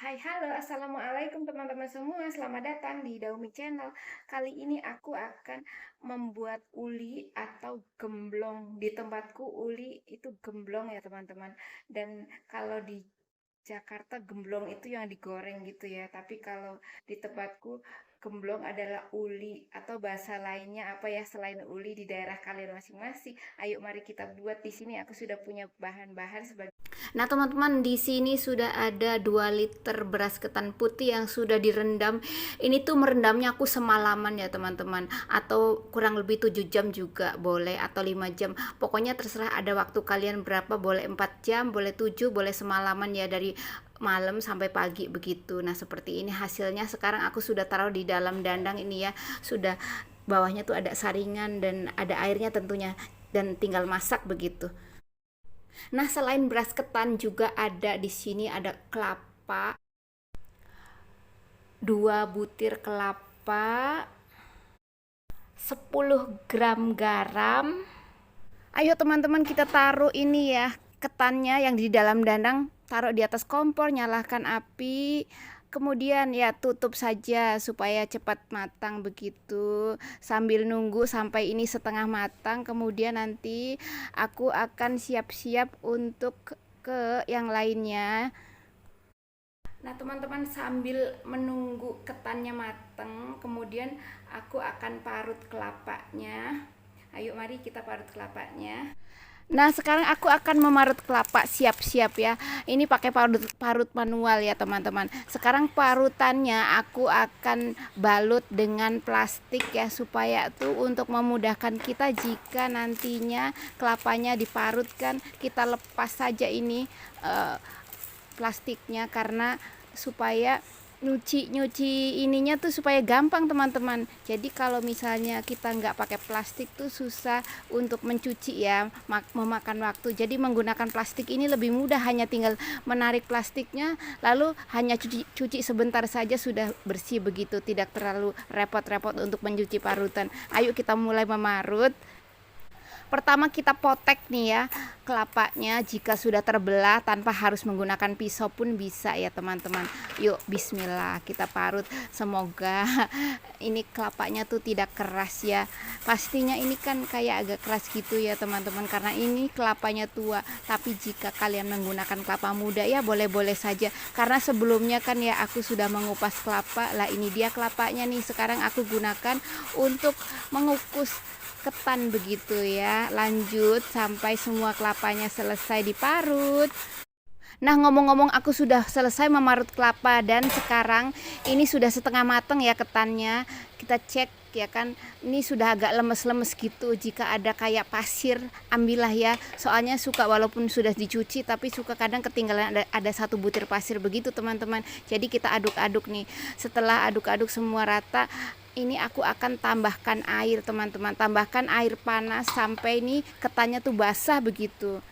Hai, halo, assalamualaikum teman-teman semua. Selamat datang di Daumi Channel. Kali ini aku akan membuat uli atau gemblong. Di tempatku uli itu gemblong ya teman-teman. Dan kalau di Jakarta gemblong itu yang digoreng gitu ya. Tapi kalau di tempatku gemblong adalah uli atau bahasa lainnya apa ya selain uli di daerah kalian masing-masing. Ayo mari kita buat. Di sini aku sudah punya bahan-bahan sebagai. Nah, teman-teman, di sini sudah ada 2 liter beras ketan putih yang sudah direndam. Ini tuh merendamnya aku semalaman ya, teman-teman. Atau kurang lebih 7 jam juga boleh atau 5 jam. Pokoknya terserah ada waktu kalian berapa, boleh 4 jam, boleh 7, boleh semalaman ya dari malam sampai pagi begitu. Nah, seperti ini hasilnya. Sekarang aku sudah taruh di dalam dandang ini ya. Sudah bawahnya tuh ada saringan dan ada airnya tentunya dan tinggal masak begitu. Nah, selain beras ketan juga ada di sini ada kelapa, 2 butir kelapa, 10 gram garam. Ayo teman-teman kita taruh ini ya, ketannya yang di dalam dandang, taruh di atas kompor, nyalakan api. Kemudian ya tutup saja supaya cepat matang begitu. Sambil nunggu sampai ini setengah matang, kemudian nanti aku akan siap-siap untuk ke yang lainnya. Nah, teman-teman sambil menunggu ketannya matang, kemudian aku akan parut kelapanya. Ayo mari kita parut kelapanya. Nah, sekarang aku akan memarut kelapa, siap-siap ya. Ini pakai parut manual ya, teman-teman. Sekarang parutannya aku akan balut dengan plastik ya, supaya tuh untuk memudahkan kita jika nantinya kelapanya diparutkan, kita lepas saja ini plastiknya, karena supaya nyuci ininya tuh supaya gampang teman-teman. Jadi kalau misalnya kita nggak pakai plastik tuh susah untuk mencuci ya, memakan waktu. Jadi menggunakan plastik ini lebih mudah, hanya tinggal menarik plastiknya lalu hanya cuci sebentar saja sudah bersih begitu, tidak terlalu repot-repot untuk mencuci parutan. Ayo kita mulai memarut. Pertama kita potek nih ya kelapanya, jika sudah terbelah tanpa harus menggunakan pisau pun bisa ya teman-teman. Yuk bismillah kita parut, semoga ini kelapanya tuh tidak keras ya. Pastinya ini kan kayak agak keras gitu ya teman-teman, karena ini kelapanya tua. Tapi jika kalian menggunakan kelapa muda ya boleh-boleh saja, karena sebelumnya kan ya aku sudah mengupas kelapa. Lah ini dia kelapanya nih, sekarang aku gunakan untuk mengukus ketan begitu ya. Lanjut sampai semua kelapanya selesai diparut. Nah, ngomong-ngomong aku sudah selesai memarut kelapa dan sekarang ini sudah setengah matang ya ketannya. Kita cek ya kan, ini sudah agak lemes-lemes gitu. Jika ada kayak pasir ambillah ya, soalnya suka walaupun sudah dicuci tapi suka kadang ketinggalan ada 1 butir pasir begitu teman-teman. Jadi kita aduk-aduk nih. Setelah aduk-aduk semua rata, ini aku akan tambahkan air teman-teman, tambahkan air panas sampai ini ketannya tuh basah begitu.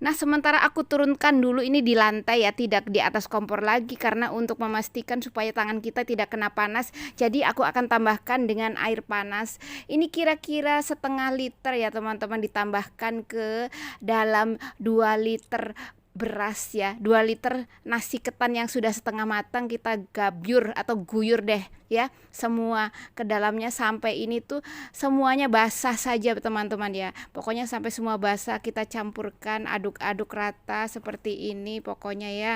Nah, sementara aku turunkan dulu ini di lantai ya, tidak di atas kompor lagi, karena untuk memastikan supaya tangan kita tidak kena panas. Jadi aku akan tambahkan dengan air panas. Ini kira-kira setengah liter ya teman-teman, ditambahkan ke dalam 2 liter beras ya, 2 liter nasi ketan yang sudah setengah matang, kita gabyur atau guyur deh ya semua ke dalamnya sampai ini tuh semuanya basah saja teman-teman ya. Pokoknya sampai semua basah kita campurkan, aduk-aduk rata seperti ini pokoknya ya.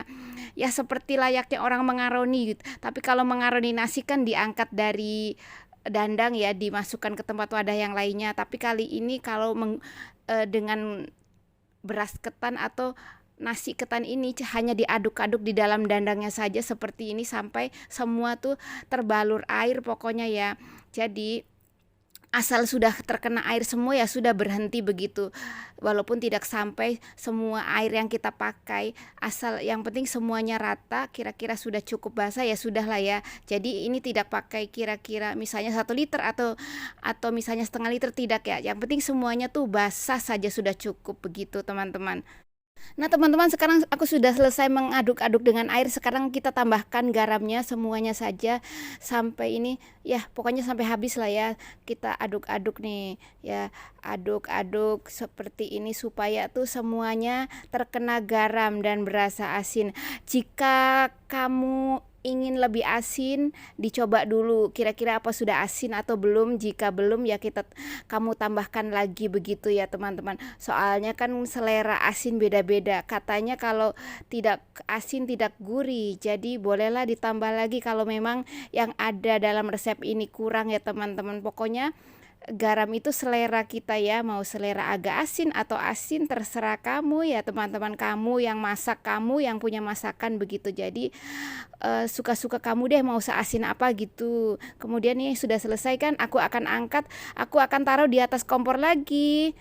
Ya seperti layaknya orang mengaroni gitu. Tapi kalau mengaroni nasi kan diangkat dari dandang ya, dimasukkan ke tempat wadah yang lainnya. Tapi kali ini kalau dengan beras ketan atau nasi ketan ini hanya diaduk-aduk di dalam dandangnya saja seperti ini sampai semua tuh terbalur air pokoknya ya. Jadi asal sudah terkena air semua ya sudah berhenti begitu. Walaupun tidak sampai semua air yang kita pakai, asal yang penting semuanya rata, kira-kira sudah cukup basah ya sudah lah ya. Jadi ini tidak pakai kira-kira misalnya 1 liter atau misalnya setengah liter, tidak ya. Yang penting semuanya tuh basah saja sudah cukup begitu teman-teman. Nah, teman-teman, sekarang aku sudah selesai mengaduk-aduk dengan air. Sekarang kita tambahkan garamnya semuanya saja sampai ini ya, pokoknya sampai habis lah ya. Kita aduk-aduk nih ya, aduk-aduk seperti ini supaya tuh semuanya terkena garam dan berasa asin. Jika kamu ingin lebih asin, dicoba dulu kira-kira apa sudah asin atau belum. Jika belum ya kamu tambahkan lagi begitu ya teman-teman. Soalnya kan selera asin beda-beda. Katanya kalau tidak asin tidak gurih. Jadi bolehlah ditambah lagi kalau memang yang ada dalam resep ini kurang ya teman-teman. Pokoknya garam itu selera kita ya, mau selera agak asin atau asin terserah kamu ya teman-teman, kamu yang masak, kamu yang punya masakan begitu. Jadi suka-suka kamu deh mau seasin apa gitu. Kemudian nih sudah selesai kan, aku akan angkat, aku akan taruh di atas kompor lagi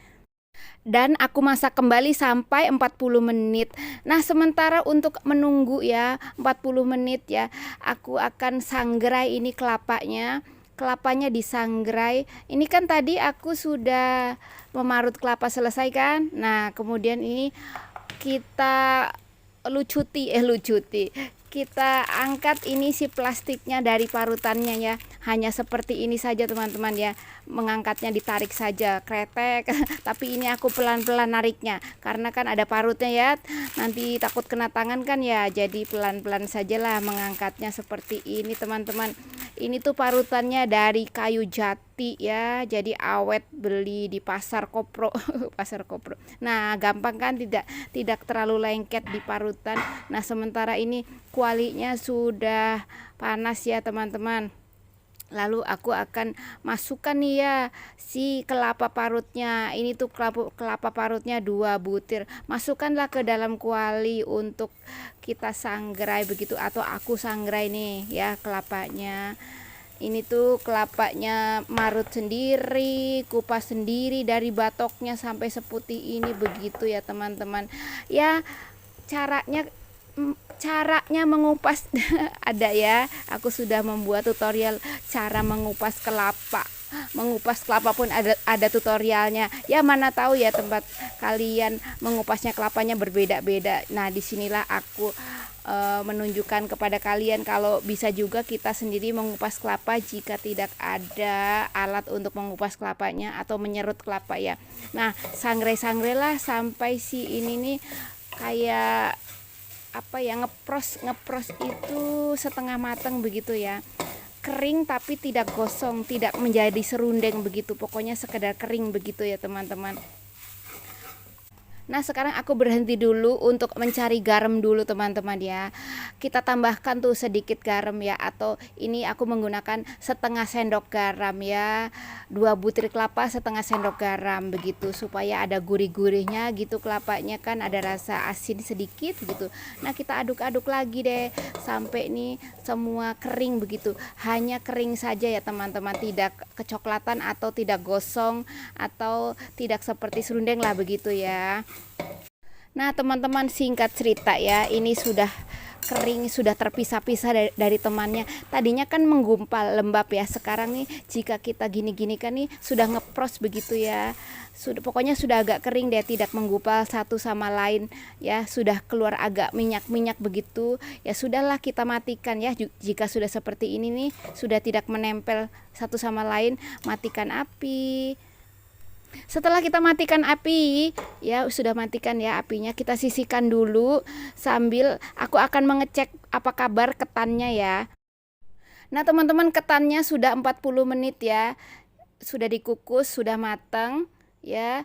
dan aku masak kembali sampai 40 menit. Nah, sementara untuk menunggu ya 40 menit ya, aku akan sangrai ini kelapanya. Kelapanya disangrai. Ini kan tadi aku sudah memarut kelapa selesai kan? Nah, kemudian ini kita lucuti. Kita angkat ini si plastiknya dari parutannya ya. Hanya seperti ini saja teman-teman ya. Mengangkatnya ditarik saja kretek. Tapi ini aku pelan-pelan nariknya karena kan ada parutnya ya. Nanti takut kena tangan kan ya. Jadi pelan-pelan sajalah mengangkatnya seperti ini teman-teman. Ini tuh parutannya dari kayu jati ya. Jadi awet, beli di pasar kopro. Pasar kopro. Nah, gampang kan, tidak terlalu lengket di parutan. Nah, sementara ini kualinya sudah panas ya teman-teman. Lalu aku akan masukkan nih ya si kelapa parutnya. Ini tuh kelapa parutnya 2 butir. Masukkanlah ke dalam kuali untuk kita sangrai begitu, atau aku sangrai nih ya kelapanya. Ini tuh kelapanya marut sendiri, kupas sendiri dari batoknya sampai seputih ini begitu ya teman-teman. Ya, caranya caranya mengupas ada ya. Aku sudah membuat tutorial cara mengupas kelapa. Mengupas kelapa pun ada tutorialnya. Ya, mana tahu ya tempat kalian mengupasnya kelapanya berbeda-beda. Nah, disinilah aku menunjukkan kepada kalian kalau bisa juga kita sendiri mengupas kelapa jika tidak ada alat untuk mengupas kelapanya atau menyerut kelapa ya. Nah, sangrai-sangrailah sampai si ini nih kayak apa ya, ngepros itu setengah matang begitu ya, kering tapi tidak gosong, tidak menjadi serundeng begitu, pokoknya sekedar kering begitu ya teman-teman. Nah, sekarang aku berhenti dulu untuk mencari garam dulu teman-teman ya. Kita tambahkan tuh sedikit garam ya, atau ini aku menggunakan setengah sendok garam ya. 2 butir kelapa setengah sendok garam begitu, supaya ada gurih-gurihnya gitu, kelapanya kan ada rasa asin sedikit gitu. Nah, kita aduk-aduk lagi deh sampai nih semua kering begitu. Hanya kering saja ya teman-teman, tidak kecoklatan atau tidak gosong atau tidak seperti serundeng lah begitu ya. Nah, teman-teman, singkat cerita ya, ini sudah kering, sudah terpisah-pisah dari temannya. Tadinya kan menggumpal lembab ya, sekarang nih jika kita gini-gini kan nih sudah ngepros begitu ya. Pokoknya sudah agak kering deh, tidak menggumpal satu sama lain ya, sudah keluar agak minyak-minyak begitu. Ya sudahlah, kita matikan ya. Jika sudah seperti ini nih, sudah tidak menempel satu sama lain, matikan api. Setelah kita matikan api, ya sudah matikan ya apinya, kita sisihkan dulu sambil aku akan mengecek apa kabar ketannya ya. Nah, teman-teman, ketannya sudah 40 menit ya. Sudah dikukus, sudah matang ya.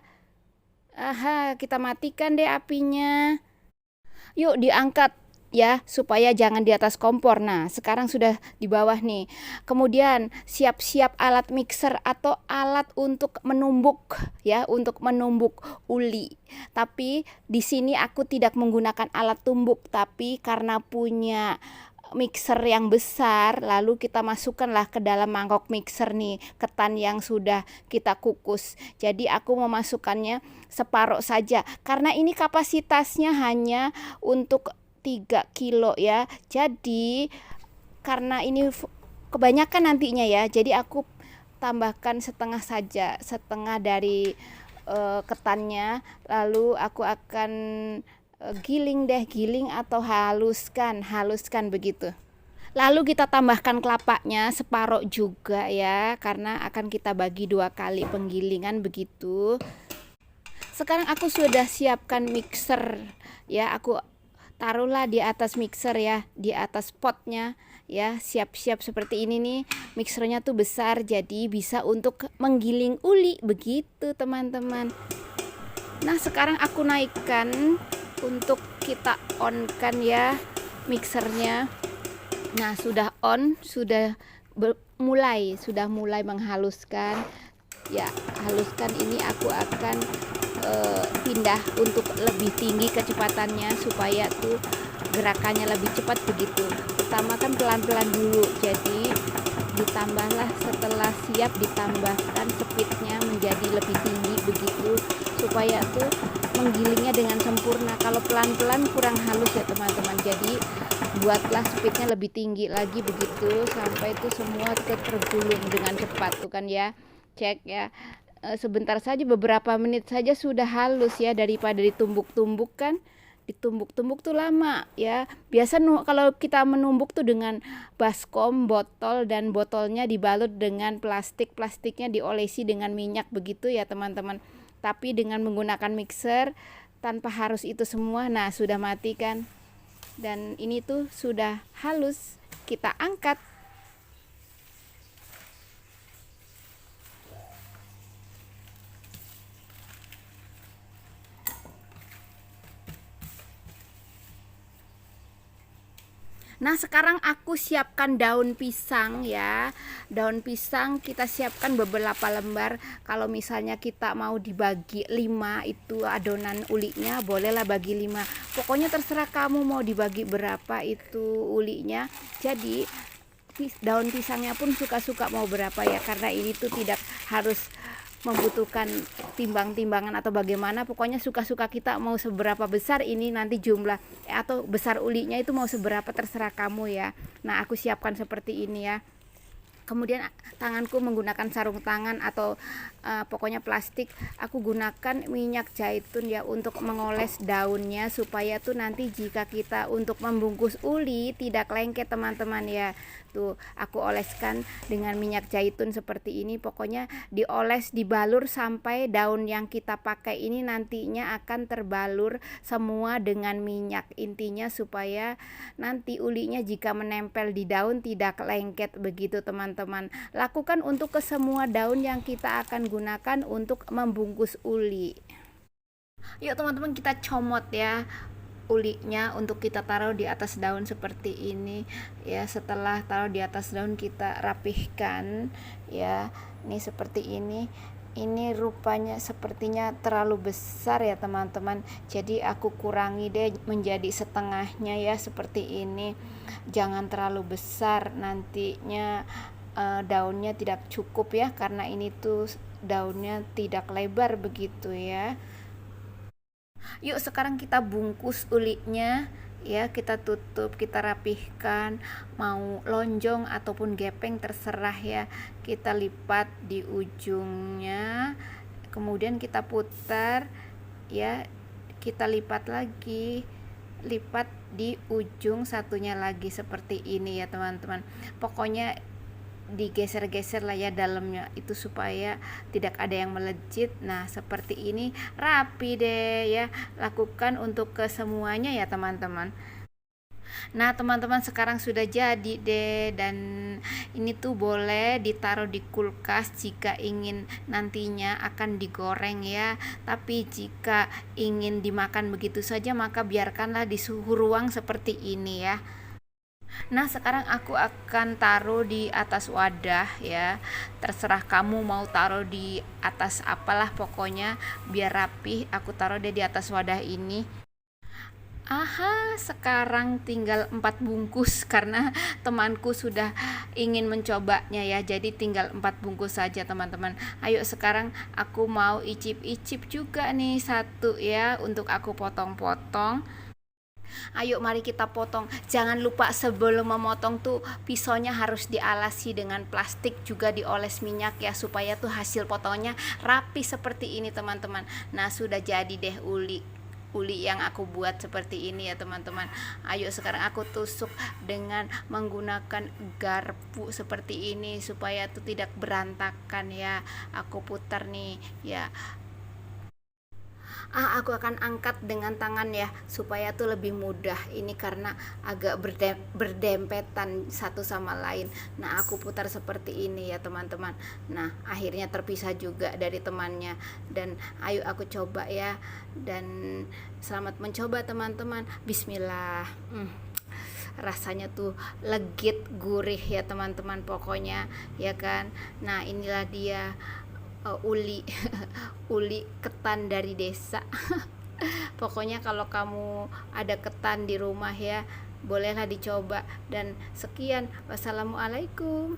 Aha, kita matikan deh apinya. Yuk diangkat ya, supaya jangan di atas kompor. Nah, sekarang sudah di bawah nih. Kemudian siap-siap alat mixer atau alat untuk menumbuk ya, untuk menumbuk uli. Tapi di sini aku tidak menggunakan alat tumbuk, tapi karena punya mixer yang besar, lalu kita masukkanlah ke dalam mangkok mixer nih ketan yang sudah kita kukus. Jadi aku memasukkannya separuh saja karena ini kapasitasnya hanya untuk 3 kilo ya. Jadi karena ini kebanyakan nantinya ya, jadi aku tambahkan setengah saja, setengah dari ketannya. Lalu aku akan giling deh, giling atau haluskan begitu. Lalu kita tambahkan kelapanya separuh juga ya, karena akan kita bagi 2 kali penggilingan begitu. Sekarang aku sudah siapkan mixer ya, aku taruhlah di atas mixer ya, di atas potnya ya, siap-siap seperti ini nih. Mixernya tuh besar jadi bisa untuk menggiling uli begitu teman-teman. Nah sekarang aku naikkan untuk kita on kan ya mixernya. Nah sudah on, sudah mulai menghaluskan ya. Haluskan ini aku akan pindah untuk lebih tinggi kecepatannya supaya tuh gerakannya lebih cepat begitu. Pertama kan pelan-pelan dulu, jadi ditambahlah setelah siap ditambahkan speednya menjadi lebih tinggi begitu supaya tuh menggilingnya dengan sempurna. Kalau pelan-pelan kurang halus ya teman-teman, jadi buatlah speednya lebih tinggi lagi begitu sampai itu semua tergulung dengan cepat tuh kan ya. Cek ya, sebentar saja, beberapa menit saja sudah halus ya, daripada ditumbuk-tumbuk kan. Ditumbuk-tumbuk tuh lama ya. Biasa kalau kita menumbuk tuh dengan baskom botol dan botolnya dibalut dengan plastiknya diolesi dengan minyak begitu ya teman-teman. Tapi dengan menggunakan mixer tanpa harus itu semua. Nah sudah mati kan, dan ini tuh sudah halus, kita angkat. Nah sekarang aku siapkan daun pisang ya. Daun pisang kita siapkan beberapa lembar. Kalau misalnya kita mau dibagi 5 itu adonan ulinya, bolehlah bagi 5. Pokoknya terserah kamu mau dibagi berapa itu ulinya. Jadi daun pisangnya pun suka-suka mau berapa ya, karena ini tuh tidak harus membutuhkan timbang-timbangan atau bagaimana. Pokoknya suka-suka kita mau seberapa besar ini nanti jumlah atau besar ulinya itu mau seberapa terserah kamu ya. Nah aku siapkan seperti ini ya. Kemudian tanganku menggunakan sarung tangan atau pokoknya plastik. Aku gunakan minyak zaitun ya untuk mengoles daunnya supaya tuh nanti jika kita untuk membungkus uli tidak lengket teman-teman ya. Tuh aku oleskan dengan minyak zaitun seperti ini. Pokoknya dioles, dibalur sampai daun yang kita pakai ini nantinya akan terbalur semua dengan minyak. Intinya supaya nanti ulinya jika menempel di daun tidak lengket begitu teman-teman. Lakukan untuk ke semua daun yang kita akan gunakan untuk membungkus uli. Yuk teman-teman kita comot ya ulinya untuk kita taruh di atas daun seperti ini ya. Setelah taruh di atas daun kita rapihkan ya. Ini seperti ini. Ini rupanya sepertinya terlalu besar ya teman-teman, jadi aku kurangi deh menjadi setengahnya ya seperti ini. Jangan terlalu besar, nantinya daunnya tidak cukup ya, karena ini tuh daunnya tidak lebar begitu ya. Yuk sekarang kita bungkus ulinya ya, kita tutup, kita rapihkan, mau lonjong ataupun gepeng terserah ya. Kita lipat di ujungnya, kemudian kita putar ya, kita lipat lagi, lipat di ujung satunya lagi seperti ini ya teman-teman. Pokoknya digeser-geser lah ya dalamnya itu supaya tidak ada yang melejit. Nah seperti ini rapi deh ya. Lakukan untuk kesemuanya ya teman-teman. Nah teman-teman sekarang sudah jadi deh, dan ini tuh boleh ditaruh di kulkas jika ingin nantinya akan digoreng ya. Tapi jika ingin dimakan begitu saja maka biarkanlah di suhu ruang seperti ini ya. Nah sekarang aku akan taruh di atas wadah ya. Terserah kamu mau taruh di atas apalah, pokoknya biar rapih. Aku taruh deh di atas wadah ini. Aha, sekarang tinggal 4 bungkus karena temanku sudah ingin mencobanya ya. Jadi tinggal 4 bungkus saja teman-teman. Ayo sekarang aku mau icip-icip juga nih satu ya, untuk aku potong-potong. Ayo mari kita potong. Jangan lupa sebelum memotong tuh pisaunya harus dialasi dengan plastik, juga dioles minyak ya, supaya tuh hasil potongnya rapi seperti ini teman-teman. Nah sudah jadi deh uli uli yang aku buat seperti ini ya teman-teman. Ayo sekarang aku tusuk dengan menggunakan garpu seperti ini supaya itu tidak berantakan ya. Aku putar nih ya. Aku akan angkat dengan tangan ya supaya tuh lebih mudah. Ini karena agak berdempetan satu sama lain. Nah, aku putar seperti ini ya teman-teman. Nah, akhirnya terpisah juga dari temannya. Dan ayo aku coba ya. Dan selamat mencoba teman-teman. Bismillah. Rasanya tuh legit, gurih ya teman-teman, pokoknya ya kan. Nah, inilah dia uli uli ketan dari desa. Pokoknya kalau kamu ada ketan di rumah ya, bolehlah dicoba. Dan sekian, wassalamualaikum.